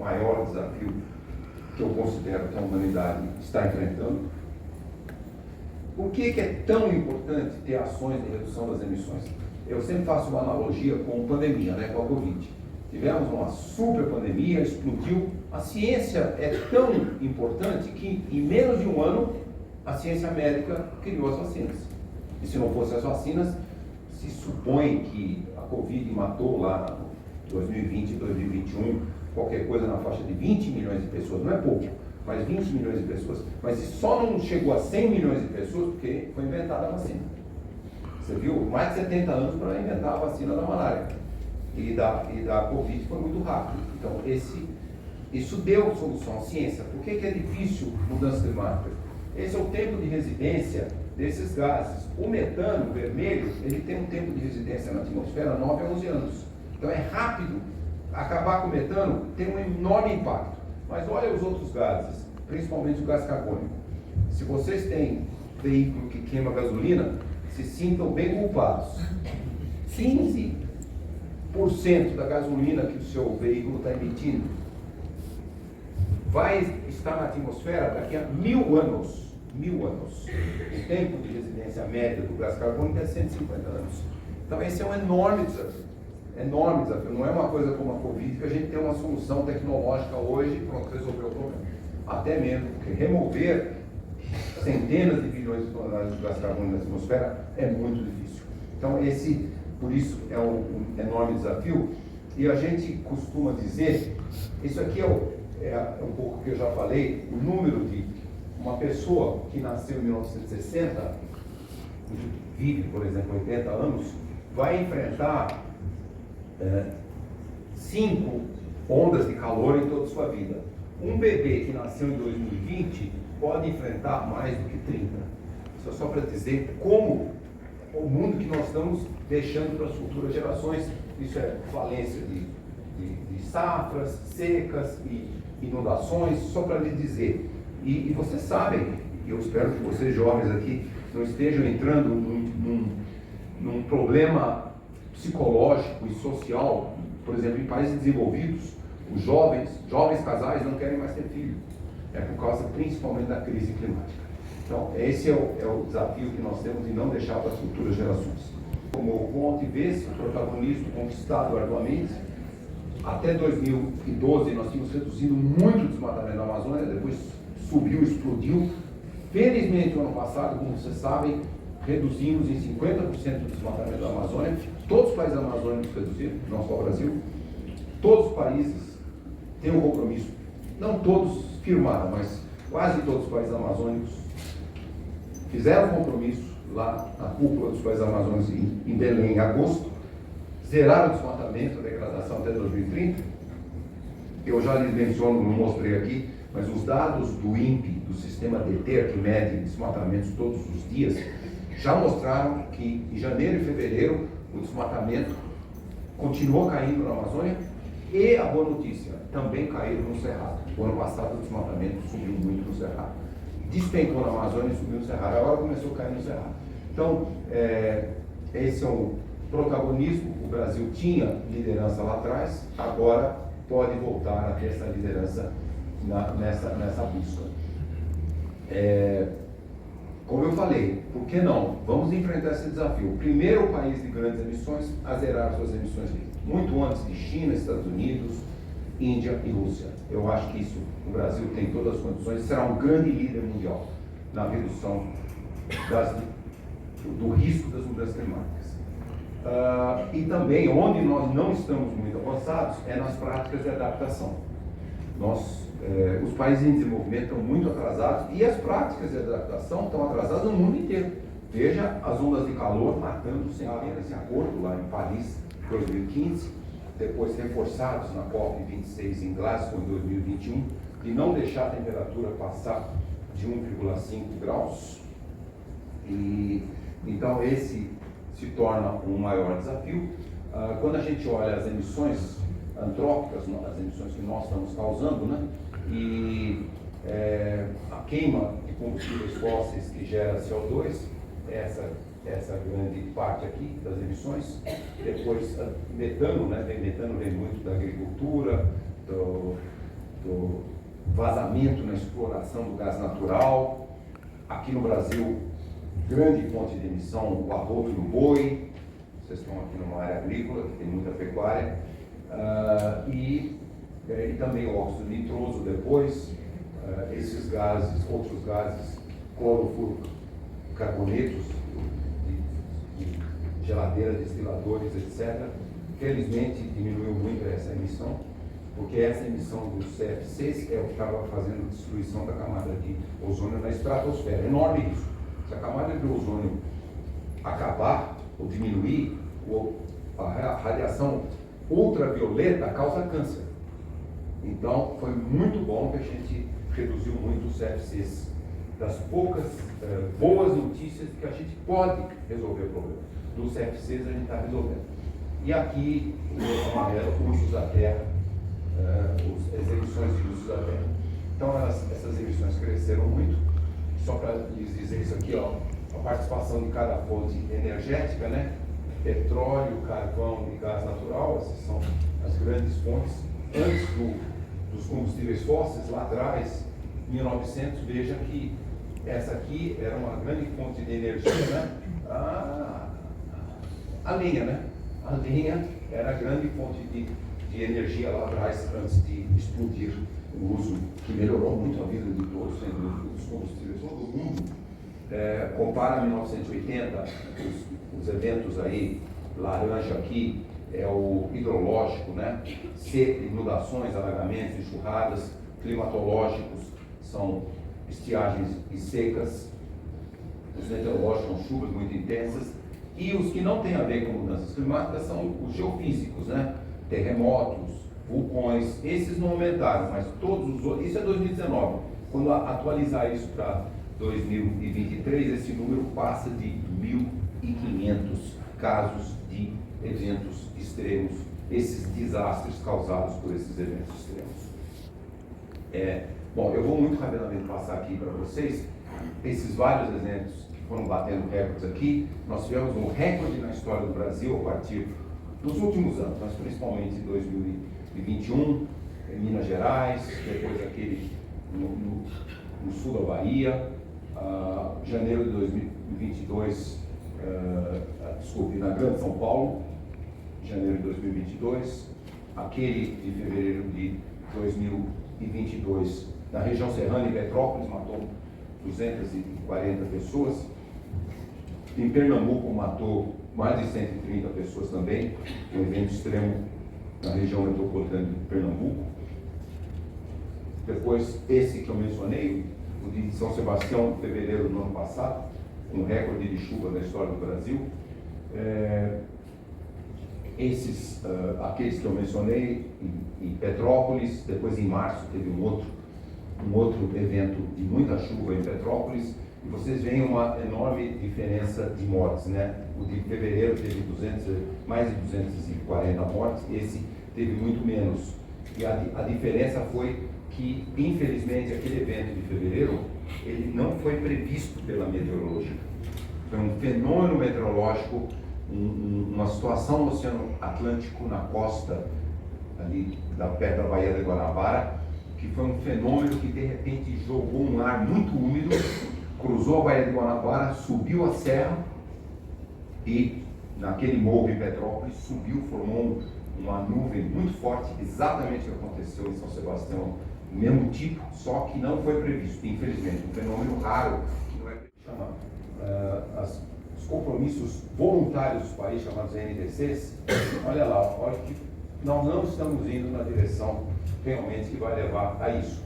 maior desafio que eu considero que a humanidade está enfrentando. Por que é tão importante ter ações de redução das emissões? Eu sempre faço uma analogia com a pandemia, né, com a Covid. Tivemos uma super pandemia, explodiu. A ciência é tão importante que em menos de um ano a ciência médica criou as vacinas. E se não fossem as vacinas, se supõe que a Covid matou lá em 2020 e 2021 qualquer coisa na faixa de 20 milhões de pessoas. Não é pouco, mas 20 milhões de pessoas. Mas só não chegou a 100 milhões de pessoas porque foi inventada a vacina. Você viu? Mais de 70 anos para inventar a vacina da malária. E da Covid foi muito rápido. Então, isso deu solução à ciência. Por que é difícil mudança climática? Esse é o tempo de residência desses gases. O metano vermelho, ele tem um tempo de residência na atmosfera 9 a 11 anos. Então, é rápido. Acabar com o metano tem um enorme impacto. Mas olha os outros gases, principalmente o gás carbônico. Se vocês têm veículo que queima gasolina, se sintam bem culpados. 15% da gasolina que o seu veículo está emitindo vai estar na atmosfera daqui a 1000 anos. 1000 anos. O tempo de residência média do gás carbônico é 150 anos. Então esse é um enorme desafio. Enorme desafio. Não é uma coisa como a Covid que a gente tem uma solução tecnológica hoje para resolver o problema. Até mesmo porque remover centenas de bilhões de toneladas de gás carbônico na atmosfera é muito difícil. Então por isso é um enorme desafio. E a gente costuma dizer, isso aqui é um pouco que eu já falei, o número de uma pessoa que nasceu em 1960, vive, por exemplo, 80 anos, vai enfrentar 5 ondas de calor em toda a sua vida. Um bebê que nasceu em 2020 pode enfrentar mais do que 30. Isso é só para dizer como o mundo que nós estamos deixando para as futuras gerações. Isso é falência de safras, secas e inundações, só para lhe dizer. E vocês sabem, e eu espero que vocês jovens aqui não estejam entrando num problema psicológico e social. Por exemplo, em países desenvolvidos, os jovens casais não querem mais ter filho. É por causa principalmente da crise climática. Então, esse é o desafio que nós temos de não deixar para as futuras gerações. Como bom ver esse protagonismo conquistado arduamente, até 2012 nós tínhamos reduzido muito o desmatamento da Amazônia, depois subiu, explodiu. Felizmente, no ano passado, como vocês sabem, reduzimos em 50% o desmatamento da Amazônia. Todos os países amazônicos reduziram, não só o Brasil. Todos os países têm um compromisso. Não todos firmaram, mas quase todos os países amazônicos fizeram um compromisso lá na cúpula dos países amazônicos em Belém, em agosto. Zeraram o desmatamento, a degradação até 2030. Eu já lhes menciono, não mostrei aqui, mas os dados do INPE, do sistema DETER, que mede desmatamentos todos os dias, já mostraram que em janeiro e fevereiro o desmatamento continuou caindo na Amazônia e, a boa notícia, também caíram no Cerrado. O ano passado o desmatamento subiu muito no Cerrado. Despencou na Amazônia e subiu no Cerrado. Agora começou a cair no Cerrado. Então, esse é um protagonismo. O Brasil tinha liderança lá atrás, agora pode voltar a ter essa liderança nessa busca. Como eu falei, por que não? Vamos enfrentar esse desafio. O primeiro país de grandes emissões a zerar suas emissões livres. Muito antes de China, Estados Unidos, Índia e Rússia. Eu acho que isso, o Brasil tem todas as condições, será um grande líder mundial na redução do risco das mudanças climáticas. E também, onde nós não estamos muito avançados, é nas práticas de adaptação. Os países em desenvolvimento estão muito atrasados e as práticas de adaptação estão atrasadas no mundo inteiro. Veja as ondas de calor matando centenas, esse acordo lá em Paris, 2015, depois reforçados na COP26 em Glasgow, em 2021, de não deixar a temperatura passar de 1,5 graus. E, então, esse se torna um maior desafio. Quando a gente olha as emissões antrópicas, as emissões que nós estamos causando, né? E a queima de combustíveis fósseis que gera CO2, essa grande parte aqui das emissões. Depois, metano, né? Metano vem muito da agricultura, vazamento na exploração do gás natural. Aqui no Brasil, grande fonte de emissão, o arroto do boi. Vocês estão aqui numa área agrícola, que tem muita pecuária. E também o óxido nitroso depois, esses gases, outros gases, clorofluorocarbonetos, de geladeira, destiladores, etc. Felizmente diminuiu muito essa emissão, porque essa emissão dos CFCs é o que estava fazendo a destruição da camada de ozônio na estratosfera. É enorme isso. Se a camada de ozônio acabar ou diminuir, a radiação ultravioleta causa câncer. Então, foi muito bom que a gente reduziu muito os CFCs. Das poucas boas notícias de que a gente pode resolver o problema. Dos CFCs a gente está resolvendo. E aqui, o amarelo, usos da terra, as emissões de usos da terra. Então, essas emissões cresceram muito. Só para lhes dizer isso aqui, ó, a participação de cada fonte energética, né? Petróleo, carvão e gás natural, essas são as grandes fontes. Antes dos combustíveis fósseis, lá atrás, 1900, veja que essa aqui era uma grande fonte de energia, né? A lenha, né? A lenha era a grande fonte de energia lá atrás, antes de explodir o uso, que melhorou muito a vida de todos, sem dúvida, dos combustíveis. Todo mundo compara 1980, os eventos aí, laranja aqui, é o hidrológico, né? Inundações, alagamentos, enxurradas, climatológicos, são estiagens e secas, os meteorológicos são chuvas muito intensas, e os que não têm a ver com mudanças climáticas são os geofísicos, né? Terremotos, vulcões, esses não aumentaram, mas todos os outros, isso é 2019, quando atualizar isso para 2023, esse número passa de 1.500 casos de eventos extremos, esses desastres causados por esses eventos extremos. Bom, eu vou muito rapidamente passar aqui para vocês esses vários exemplos que foram batendo recordes aqui. Nós tivemos um recorde na história do Brasil a partir dos últimos anos, mas principalmente em 2021, em Minas Gerais, depois aquele no sul da Bahia, janeiro de 2022, desculpe, na Grande São Paulo, janeiro de 2022, aquele de fevereiro de 2022, na região serrana, em Petrópolis, matou 240 pessoas. Em Pernambuco, matou mais de 130 pessoas também, um evento extremo na região metropolitana de Pernambuco. Depois, esse que eu mencionei, o de São Sebastião, em fevereiro do ano passado, um recorde de chuva da história do Brasil. Aqueles que eu mencionei, em Petrópolis, depois em março teve um outro evento de muita chuva em Petrópolis, e vocês veem uma enorme diferença de mortes, né? O de fevereiro teve mais de 240 mortes, esse teve muito menos. E a diferença foi que, infelizmente, aquele evento de fevereiro, ele não foi previsto pela meteorologia. Foi um fenômeno meteorológico, uma situação no Oceano Atlântico, na costa ali perto da Baía de Guanabara, que foi um fenômeno que de repente jogou um ar muito úmido, cruzou a Baía de Guanabara, subiu a serra e naquele morro em Petrópolis subiu, formou uma nuvem muito forte, exatamente o que aconteceu em São Sebastião, o mesmo tipo, só que não foi previsto, infelizmente, um fenômeno raro que não é chamado. Os compromissos voluntários dos países, chamados NDCs, olha lá, olha que nós não estamos indo na direção realmente que vai levar a isso.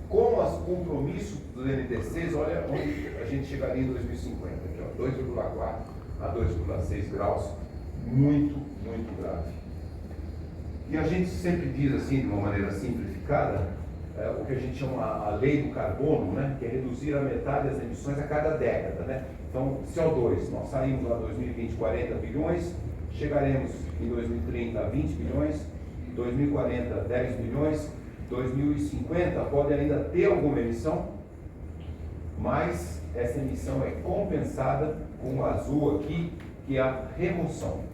Com os compromissos dos NDCs, olha onde a gente chegaria em 2050, aqui, ó, 2,4 a 2,6 graus, muito, muito grave. E a gente sempre diz assim, de uma maneira simplificada, o que a gente chama a lei do carbono, né, que é reduzir a metade das emissões a cada década, né? Então, CO2, nós saímos lá em 2020 40 bilhões, chegaremos em 2030 a 20 bilhões, 2040 10 bilhões, 2050 pode ainda ter alguma emissão, mas essa emissão é compensada com o azul aqui, que é a remoção.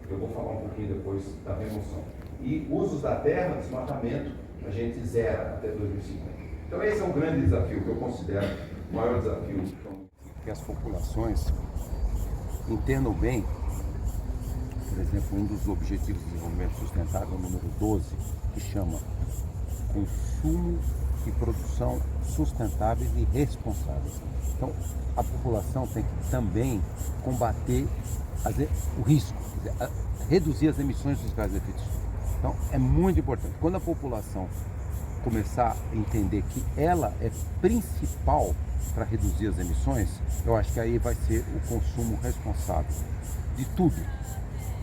Eu vou falar um pouquinho depois da remoção. E usos da terra, desmatamento, a gente zera até 2050. Então esse é um grande desafio, que eu considero o maior desafio. Que as populações entendam bem, por exemplo, um dos Objetivos de Desenvolvimento Sustentável, número 12, que chama Consumo e Produção Sustentáveis e Responsáveis. Então, a população tem que também combater o risco, reduzir as emissões dos gases de efeito estufa. Então, é muito importante. Quando a população começar a entender que ela é principal para reduzir as emissões, eu acho que aí vai ser o consumo responsável de tudo.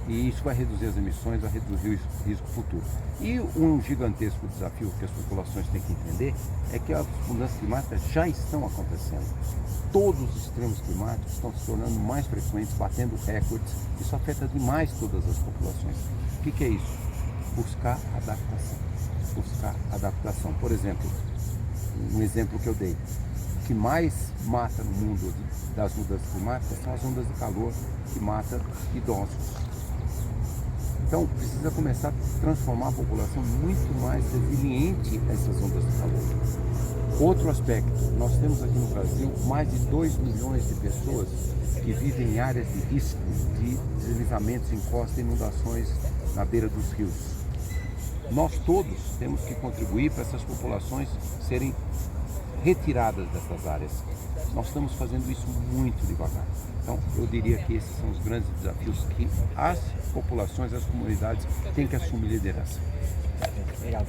E isso vai reduzir as emissões, vai reduzir o risco futuro. E um gigantesco desafio que as populações têm que entender é que as mudanças climáticas já estão acontecendo. Todos os extremos climáticos estão se tornando mais frequentes, batendo recordes. Isso afeta demais todas as populações. O que é isso? Buscar adaptação. Buscar adaptação. Por exemplo, um exemplo que eu dei. O que mais mata no mundo das mudanças climáticas são as ondas de calor que matam idosos. Então, precisa começar a transformar a população muito mais resiliente a essas ondas de calor. Outro aspecto, nós temos aqui no Brasil mais de 2 milhões de pessoas que vivem em áreas de risco de deslizamentos, encostas e inundações na beira dos rios. Nós todos temos que contribuir para essas populações serem retiradas dessas áreas. Nós estamos fazendo isso muito devagar. Então, eu diria que esses são os grandes desafios que as populações, as comunidades têm que assumir liderança. Obrigado.